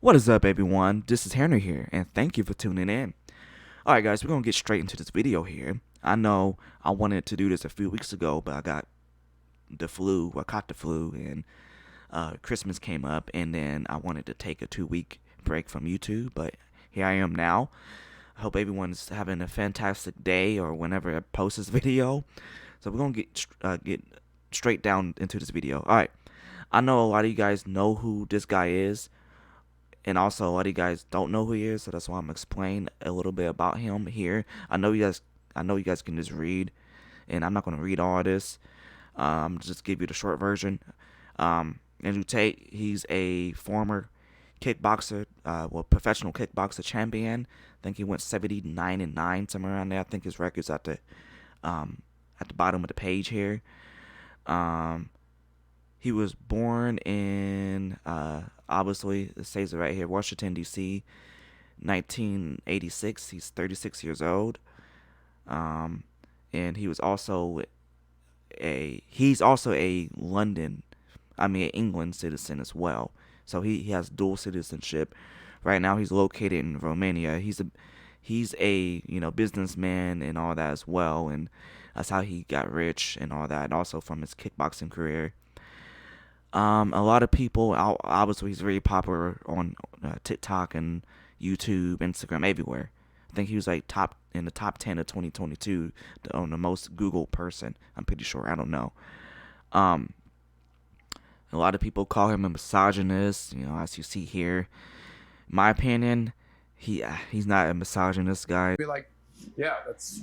What is up, everyone? This is Henry here, and thank you for tuning in. Alright, guys, we're gonna get straight into this video here. I know I wanted to do this a few weeks ago, but I got the flu. I caught the flu, and Christmas came up, and then I wanted to take a 2-week break from YouTube, but here I am now. I hope everyone's having a fantastic day or whenever I post this video. So we're gonna get straight down into this video. Alright, I know a lot of you guys know who this guy is. And also, a lot of you guys don't know who he is, so that's why I'm explaining a little bit about him here. I know you guys can just read, and I'm not going to read all of this. Just give you the short version. Andrew Tate, he's a former kickboxer, professional kickboxer champion. I think he went 79-9, somewhere around there. I think his record's at the bottom of the page here. He was born in, obviously, it says it right here, Washington, D.C., 1986. He's 36 years old. And he was also he's also a England citizen as well. So he has dual citizenship. Right now he's located in Romania. He's a businessman and all that as well, and that's how he got rich and all that, and also from his kickboxing career. A lot of people, obviously he's very popular on TikTok and YouTube, Instagram, everywhere. I think he was like in the top 10 of 2022 on the most Googled person. I'm pretty sure. I don't know. A lot of people call him a misogynist, as you see here. In my opinion, he's not a misogynist guy. Be like, yeah, that's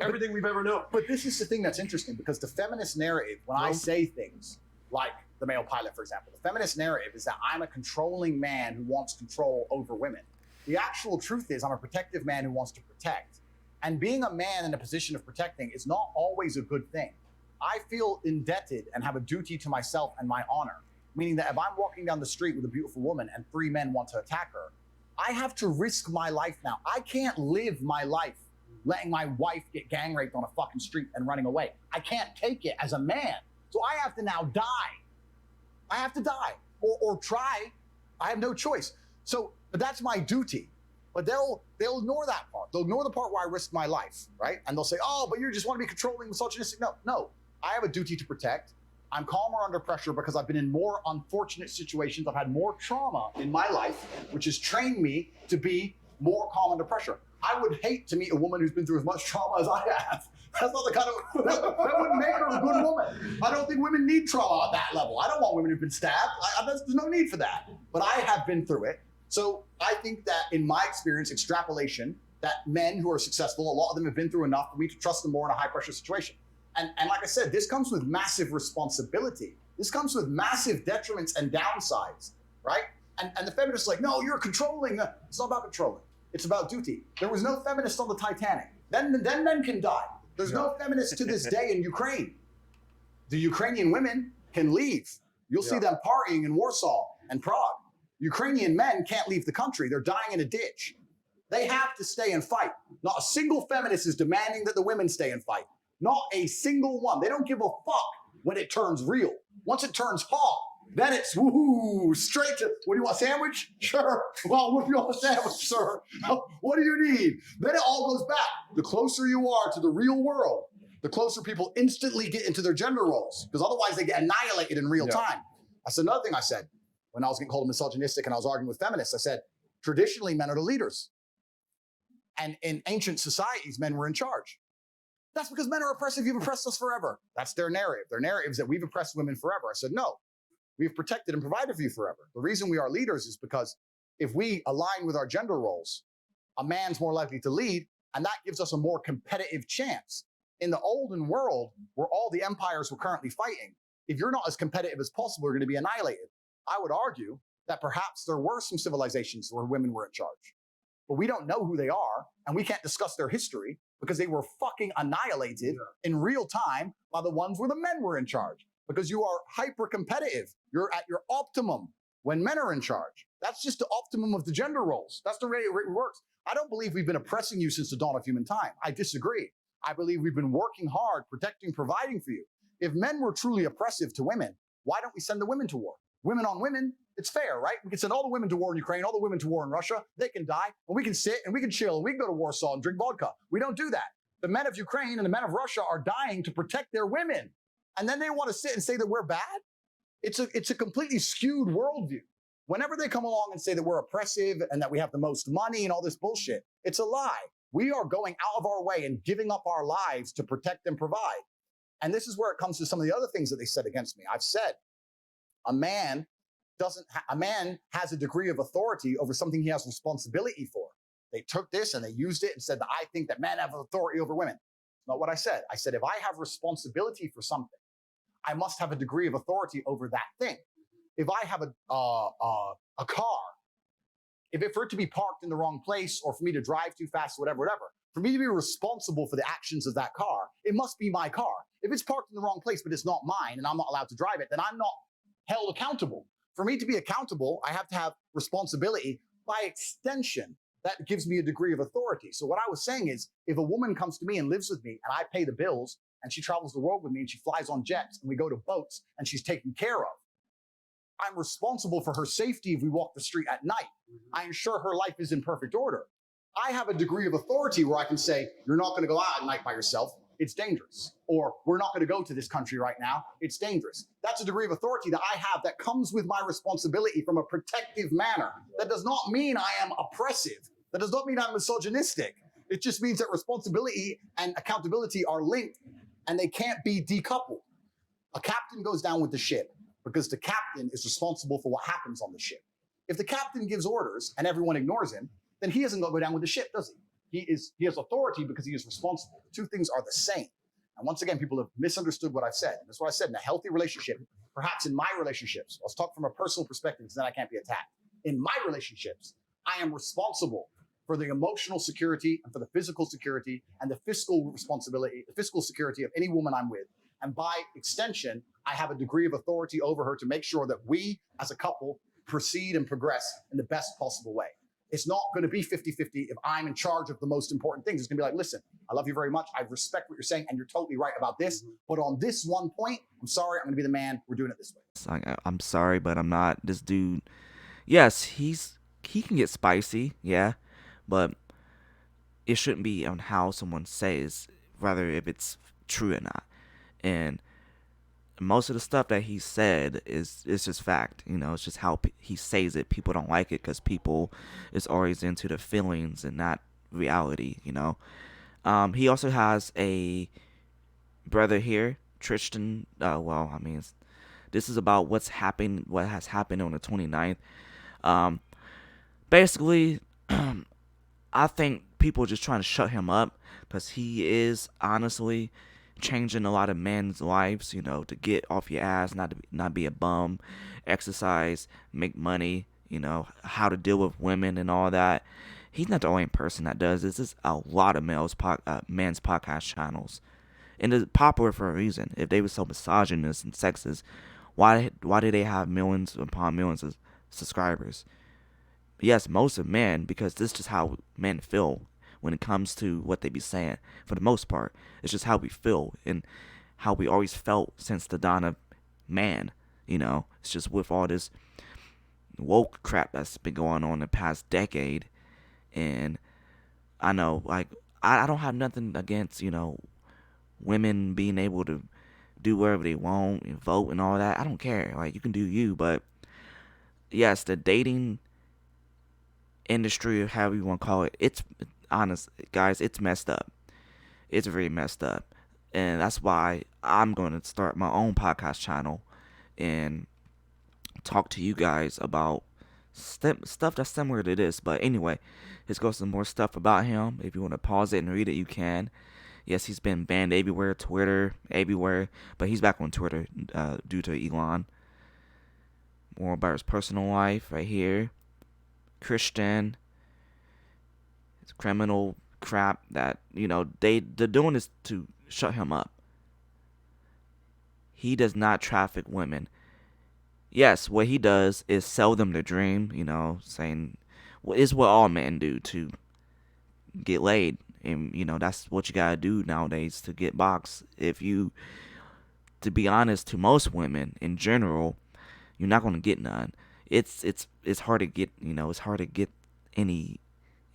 everything we've ever known. But this is the thing that's interesting, because the feminist narrative, when I say things like the male pilot, for example, the feminist narrative is that I'm a controlling man who wants control over women. The actual truth is I'm a protective man who wants to protect. And being a man in a position of protecting is not always a good thing. I feel indebted and have a duty to myself and my honor, meaning that if I'm walking down the street with a beautiful woman and 3 men want to attack her, I have to risk my life now. I can't live my life letting my wife get gang raped on a fucking street and running away. I can't take it as a man. So I have to now die. I have to die or try. I have no choice. So that's my duty. But they'll ignore that part. They'll ignore the part where I risk my life, right? And they'll say, oh, but you just want to be controlling, misogynistic. No. I have a duty to protect. I'm calmer under pressure because I've been in more unfortunate situations. I've had more trauma in my life, which has trained me to be more calm under pressure. I would hate to meet a woman who's been through as much trauma as I have. That's not the kind of, that wouldn't make her a good woman. I don't think women need trauma at that level. I don't want women who've been stabbed. There's no need for that. But I have been through it. So I think that in my experience, extrapolation, that men who are successful, a lot of them have been through enough for me to trust them more in a high pressure situation. And like I said, this comes with massive responsibility. This comes with massive detriments and downsides, right? And the feminists are like, no, you're controlling. It's not about controlling. It's about duty. There was no feminist on the Titanic. Then men can die. There's no feminists to this day in Ukraine. The Ukrainian women can leave. You'll see them partying in Warsaw and Prague. Ukrainian men can't leave the country. They're dying in a ditch. They have to stay and fight. Not a single feminist is demanding that the women stay and fight. Not a single one. They don't give a fuck when it turns real. Once it turns hot, then it's woohoo, straight to, what do you want, a sandwich? Sure. Well, what do you want a sandwich, sir? What do you need? Then it all goes back. The closer you are to the real world, the closer people instantly get into their gender roles, because otherwise they get annihilated in real time. That's another thing I said when I was getting called misogynistic and I was arguing with feminists. I said, traditionally, men are the leaders. And in ancient societies, men were in charge. That's because men are oppressive. You've oppressed us forever. That's their narrative. Their narrative is that we've oppressed women forever. I said, no. We've protected and provided for you forever. The reason we are leaders is because if we align with our gender roles, a man's more likely to lead, and that gives us a more competitive chance. In the olden world, where all the empires were currently fighting, if you're not as competitive as possible, you're going to be annihilated. I would argue that perhaps there were some civilizations where women were in charge, but we don't know who they are, and we can't discuss their history because they were fucking annihilated in real time by the ones where the men were in charge. Because you are hyper competitive. You're at your optimum when men are in charge. That's just the optimum of the gender roles. That's the way it works. I don't believe we've been oppressing you since the dawn of human time. I disagree. I believe we've been working hard, protecting, providing for you. If men were truly oppressive to women, why don't we send the women to war? Women on women, It's fair, right? We can send all the women to war in Ukraine, all the women to war in Russia. They can die, and we can sit and we can chill and we can go to Warsaw and drink vodka. We don't do that. The men of Ukraine and the men of Russia are dying to protect their women. And then they want to sit and say that we're bad? It's a completely skewed worldview. Whenever they come along and say that we're oppressive and that we have the most money and all this bullshit, it's a lie. We are going out of our way and giving up our lives to protect and provide. And this is where it comes to some of the other things that they said against me. I've said a man has a degree of authority over something he has responsibility for. They took this and they used it and said that I think that men have authority over women. It's not what I said. I said if I have responsibility for something, I must have a degree of authority over that thing. If I have a car, for it to be parked in the wrong place or for me to drive too fast, whatever, for me to be responsible for the actions of that car, it must be my car. If it's parked in the wrong place, but it's not mine and I'm not allowed to drive it, then I'm not held accountable. For me to be accountable, I have to have responsibility. By extension, that gives me a degree of authority. So what I was saying is, if a woman comes to me and lives with me and I pay the bills and she travels the world with me and she flies on jets and we go to boats and she's taken care of, I'm responsible for her safety if we walk the street at night. I ensure her life is in perfect order. I have a degree of authority where I can say, you're not going to go out at night by yourself. It's dangerous. Or we're not going to go to this country right now. It's dangerous. That's a degree of authority that I have that comes with my responsibility from a protective manner. That does not mean I am oppressive. That does not mean I'm misogynistic. It just means that responsibility and accountability are linked and they can't be decoupled. A captain goes down with the ship because the captain is responsible for what happens on the ship. If the captain gives orders and everyone ignores him, then he doesn't go down with the ship, does he? He has authority because he is responsible. The two things are the same. And once again, people have misunderstood what I've said. And that's what I said. In a healthy relationship, perhaps in my relationships, let's talk from a personal perspective because then I can't be attacked. In my relationships, I am responsible for the emotional security and for the physical security and the fiscal responsibility, the fiscal security of any woman I'm with. And by extension, I have a degree of authority over her to make sure that we as a couple proceed and progress in the best possible way. It's not going to be 50-50 if I'm in charge of the most important things. It's going to be like, listen, I love you very much. I respect what you're saying, and you're totally right about this. But on this one point, I'm sorry, I'm going to be the man. We're doing it this way. It's like, I'm sorry, but I'm not. This dude, yes, he can get spicy, yeah, but it shouldn't be on how someone says, rather if it's true or not. And most of the stuff that he said is just fact. You know, it's just how he says it. People don't like it because people is always into the feelings and not reality. You know, he also has a brother here, Tristan. Well, I mean, this is about what has happened on the 29th. Basically, I think people are just trying to shut him up because he is honestly changing a lot of men's lives, you know, to get off your ass, not be a bum, exercise, make money, you know, how to deal with women and all that. He's not the only person that does this. There's a lot of men's podcast channels, and it's popular for a reason. If they were so misogynist and sexist, why do they have millions upon millions of subscribers? Yes, most of men, because this is just how men feel when it comes to what they be saying. For the most part, it's just how we feel and how we always felt since the dawn of man. You know, it's just with all this woke crap that's been going on the past decade. And I know, like, I don't have nothing against, you know, women being able to do whatever they want and vote and all that. I don't care. Like, you can do you, but yes, the dating industry, or however you want to call it, it's honest, guys, it's messed up. It's very messed up. And that's why I'm going to start my own podcast channel and talk to you guys about stuff that's similar to this. But anyway, let's go some more stuff about him. If you want to pause it and read it, you can. Yes, he's been banned everywhere, Twitter, everywhere. But he's back on Twitter due to Elon. More about his personal life right here. Christian. It's criminal crap that, you know, they're doing this to shut him up. He does not traffic women. Yes, what he does is sell them the dream, you know, saying, well, it's what all men do to get laid. And, you know, that's what you gotta do nowadays to get boxed. To be honest, to most women in general, you're not gonna get none. it's hard to get, it's hard to get any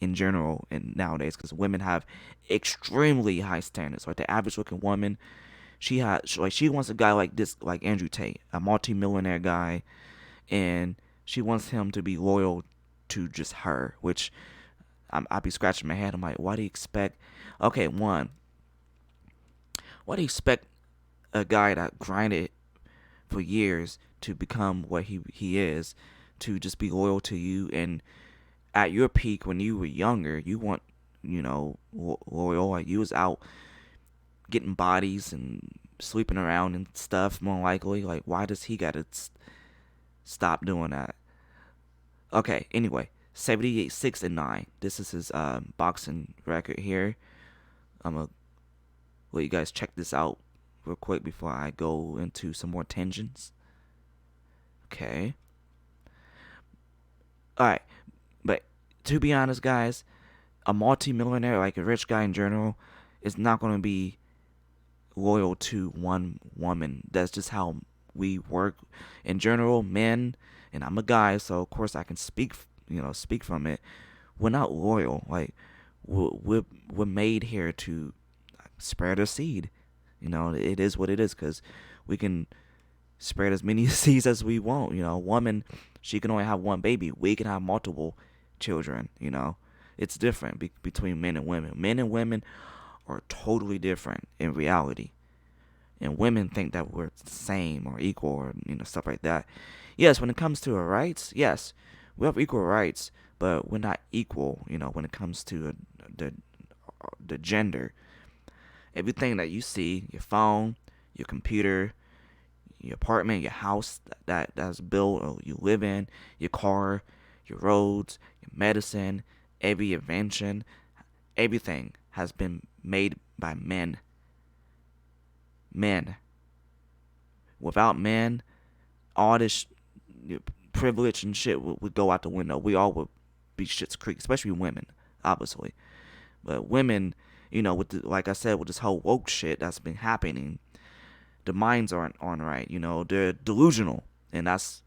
in general and nowadays, because women have extremely high standards. Like the average looking woman, she wants a guy like this, like Andrew Tate, a multi-millionaire guy, and she wants him to be loyal to just her, which I'd be scratching my head. I'm like, why do you expect? Okay, one, why do you expect a guy that grinded for years to become what he is, to just be loyal to you? And at your peak when you were younger, you want, loyal. Like you was out getting bodies and sleeping around and stuff. More likely, like why does he gotta stop doing that? Okay, anyway, 78, 6-9. This is his boxing record here. I'm gonna let you guys check this out real quick before I go into some more tangents. Okay. Alright, but to be honest, guys, a multi-millionaire, like a rich guy in general, is not gonna be loyal to one woman. That's just how we work in general. Men, and I'm a guy, so of course I can speak from it. We're not loyal. Like we're made here to spread a seed. It is what it is, because we can spread as many seeds as we want. A woman, she can only have one baby. We can have multiple children. It's different between men and women. Men and women are totally different in reality. And women think that we're the same or equal, or stuff like that. Yes, when it comes to our rights, yes, we have equal rights, but we're not equal. When it comes to the gender, everything that you see, your phone, your computer, your apartment, your house that's built or you live in, your car, your roads, your medicine, every invention, everything has been made by men. Men. Without men, all this privilege and shit would go out the window. We all would be shit's creek, especially women, obviously. But women, like I said, with this whole woke shit that's been happening, the minds aren't right. They're delusional, and that's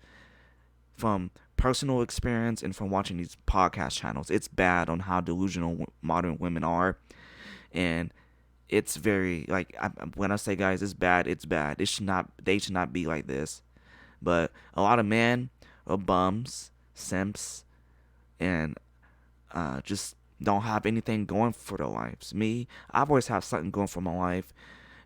from personal experience and from watching these podcast channels. It's bad on how delusional modern women are, and it's very when I say, guys, it's bad. It's bad. They should not be like this. But a lot of men are bums, simps, and just don't have anything going for their lives. Me, I've always had something going for my life,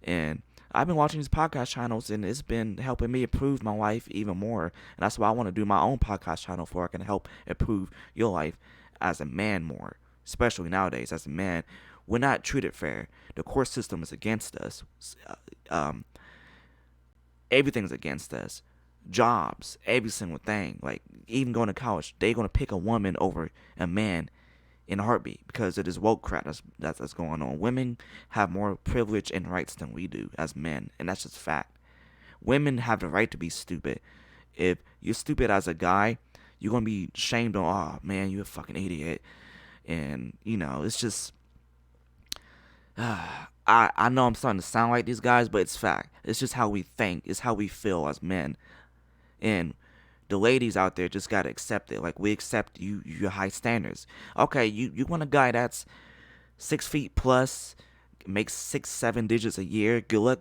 and I've been watching these podcast channels, and it's been helping me improve my life even more. And that's why I want to do my own podcast channel, for I can help improve your life as a man more. Especially nowadays, as a man, we're not treated fair. The court system is against us. Everything's against us. Jobs, every single thing. Like even going to college, they're gonna pick a woman over a man in a heartbeat because of this woke crap that's going on. Women have more privilege and rights than we do as men, and that's just fact. Women have the right to be stupid. If you're stupid as a guy, you're gonna be shamed on. Oh man, you're a fucking idiot. And it's just. I know I'm starting to sound like these guys, but it's fact. It's just how we think. It's how we feel as men. And the ladies out there just gotta accept it. Like we accept your high standards. Okay, you want a guy that's 6 feet plus, makes 6-7 digits a year. Good luck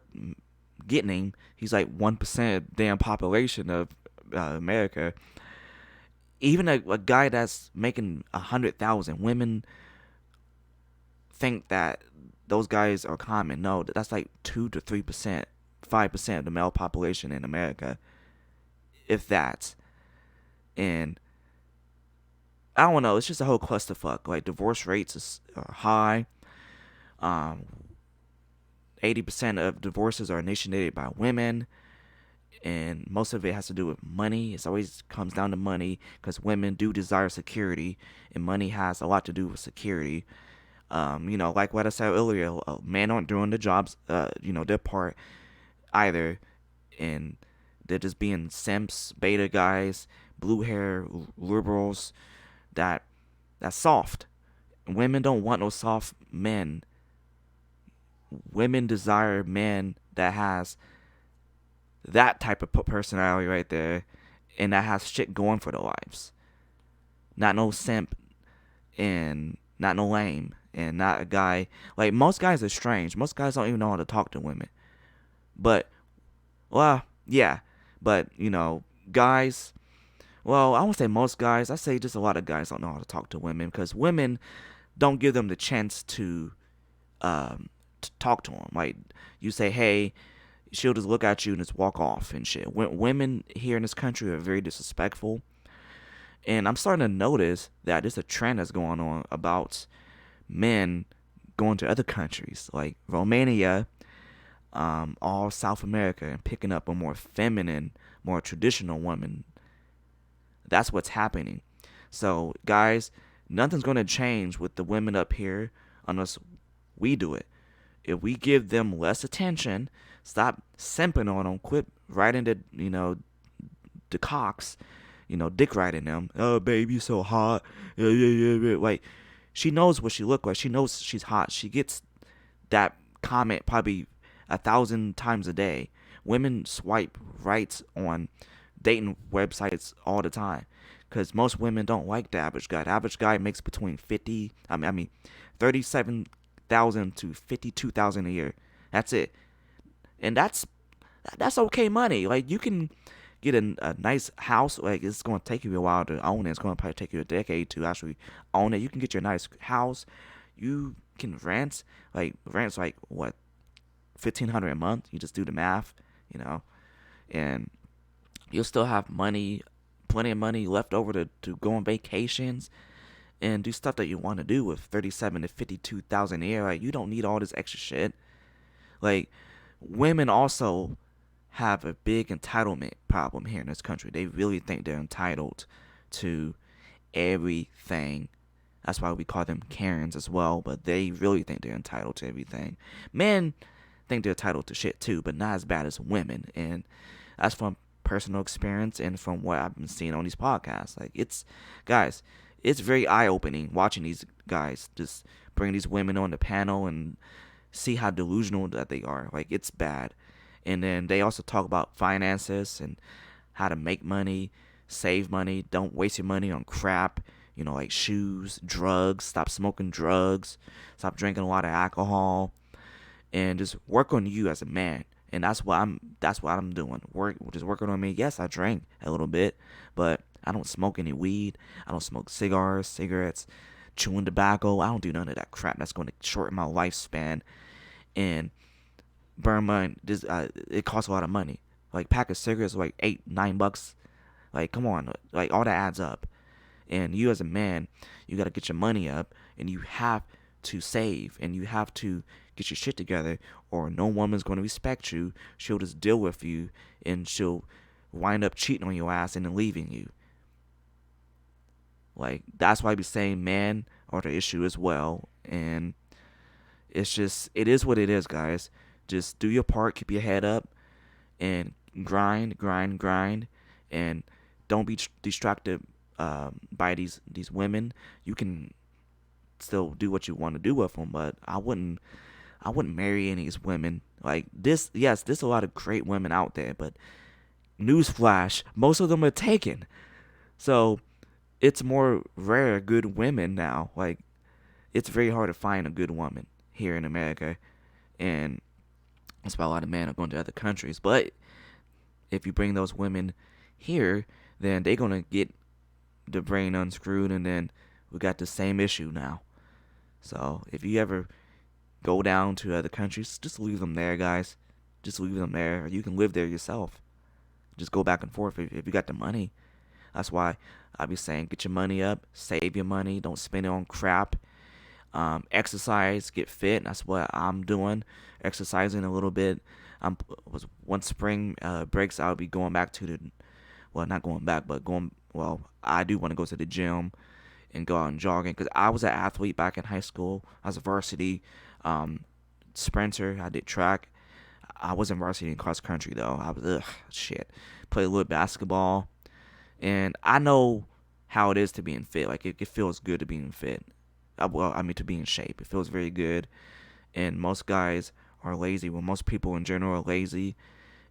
getting him. He's like 1% of the damn population of America. Even a guy that's making 100,000, women think that those guys are common. No, that's like 2 to 3%, 5% of the male population in America, if that. And I don't know, it's just a whole clusterfuck. Like divorce rates are high. 80% of divorces are initiated by women, and most of it has to do with money. It always comes down to money, because women do desire security, and money has a lot to do with security. Like what I said earlier, men aren't doing the jobs, their part either, and they're just being simps, beta guys, blue hair liberals. That's soft. Women don't want no soft men. Women desire men that has that type of personality right there, and that has shit going for their lives. Not no simp, and not no lame, and not a guy like most guys are strange. Most guys don't even know how to talk to women. But well, yeah, but guys. Well, I won't say most guys. I say just a lot of guys don't know how to talk to women because women don't give them the chance to talk to them. Like you say, hey, she'll just look at you and just walk off and shit. Women here in this country are very disrespectful, and I'm starting to notice that there's a trend that's going on about men going to other countries like Romania, all South America, and picking up a more feminine, more traditional woman. That's what's happening. So, guys, nothing's going to change with the women up here unless we do it. If we give them less attention, stop simping on them, quit writing the cocks, dick riding them. Oh, baby, you so hot. Yeah, yeah, yeah, yeah. Like, she knows what she look like. She knows she's hot. She gets that comment probably 1,000 times a day. Women swipe right on dating websites all the time because most women don't like the average guy. The average guy makes between 37,000 to 52,000 a year. That's it, and that's okay money. Like you can get a nice house. Like it's gonna take you a while to own it. It's gonna probably take you a decade to actually own it. You can get your nice house. You can rent's like what, 1,500 a month. You just do the math, and you'll still have money, plenty of money left over to go on vacations and do stuff that you want to do with 37 to 52,000 a year. Like you don't need all this extra shit. Like women also have a big entitlement problem here in this country. They really think they're entitled to everything. That's why we call them Karens as well, but they really think they're entitled to everything. Men think they're entitled to shit too, but not as bad as women. And that's from personal experience and from what I've been seeing on these podcasts. Like guys, it's very eye-opening watching these guys just bring these women on the panel and see how delusional that they are. Like it's bad. And then they also talk about finances and how to make money, save money, don't waste your money on crap, like shoes, drugs, stop smoking drugs, stop drinking a lot of alcohol, and just work on you as a man. And that's what I'm doing. Just working on me. Yes, I drink a little bit, but I don't smoke any weed. I don't smoke cigars, cigarettes, chewing tobacco. I don't do none of that crap. That's going to shorten my lifespan and burn money. It costs a lot of money. Like pack of cigarettes, like $8-9. Like come on, like all that adds up. And you as a man, you got to get your money up, and you have to save, and you have to get your shit together, or no woman's going to respect you. She'll just deal with you, and she'll wind up cheating on your ass and then leaving you. Like that's why I be saying men are the issue as well. And it is what it is, guys. Just do your part, keep your head up, and grind, and don't be distracted by these women. You can still do what you want to do with them, but I wouldn't marry any of these women. Like this, yes, there's a lot of great women out there, but newsflash, most of them are taken. So it's more rare good women now. Like it's very hard to find a good woman here in America, and that's why a lot of men are going to other countries. But if you bring those women here, then they're gonna get the brain unscrewed, and then we got the same issue now. So if you ever go down to other countries, just leave them there, guys. Just leave them there. You can live there yourself. Just go back and forth if you got the money. That's why I be saying get your money up, save your money, don't spend it on crap. Exercise, get fit. That's what I'm doing. Exercising a little bit. Once spring breaks, I'll be going back to not going back, but I do want to go to the gym and go out and jogging, because I was an athlete back in high school. I was a varsity sprinter. I did track. I wasn't varsity in cross country though. I was played a little basketball, and I know how it is to be in fit. Like it feels good to be in fit. To be in shape. It feels very good. And most guys are lazy. Well, most people in general are lazy.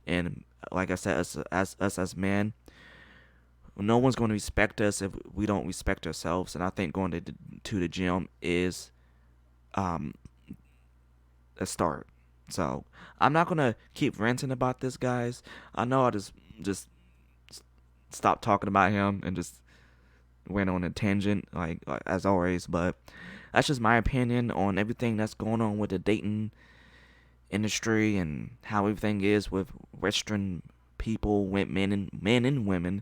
And like I said, us as men, no one's going to respect us if we don't respect ourselves. And I think going to the gym is a start. So I'm not gonna keep ranting about this, guys. I know I just stopped talking about him and just went on a tangent like as always, but that's just my opinion on everything that's going on with the dating industry and how everything is with Western people, men and women,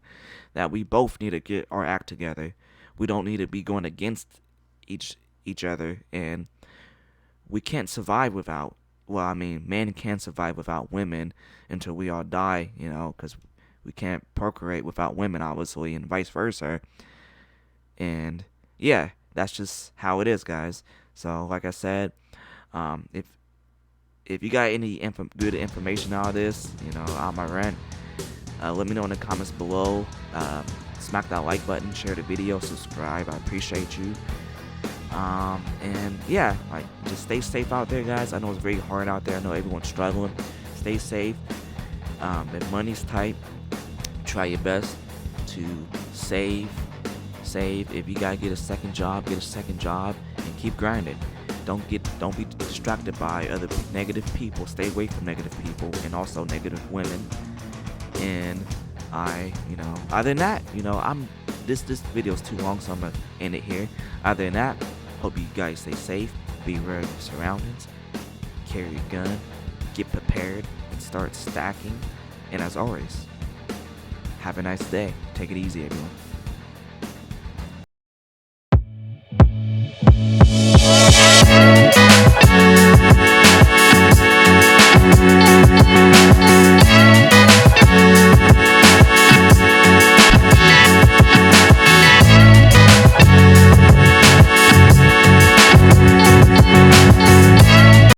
that we both need to get our act together. We don't need to be going against each other, and we can't survive without. Well, I mean, men can't survive without women until we all die, because we can't procreate without women, obviously, and vice versa. And yeah, that's just how it is, guys. So, like I said, if you got any good information out of this, on my rant, let me know in the comments below. Smack that like button, share the video, subscribe. I appreciate you. And yeah, just stay safe out there, guys. I know it's very hard out there. I know everyone's struggling. Stay safe. If money's tight, try your best to save. If you gotta get a second job, get a second job and keep grinding. Don't be distracted by other negative people. Stay away from negative people and also negative women. And other than that, this video's too long, so I'm gonna end it here. Other than that, hope you guys stay safe, be aware of your surroundings, carry a gun, get prepared, and start stacking. And as always, have a nice day. Take it easy, everyone.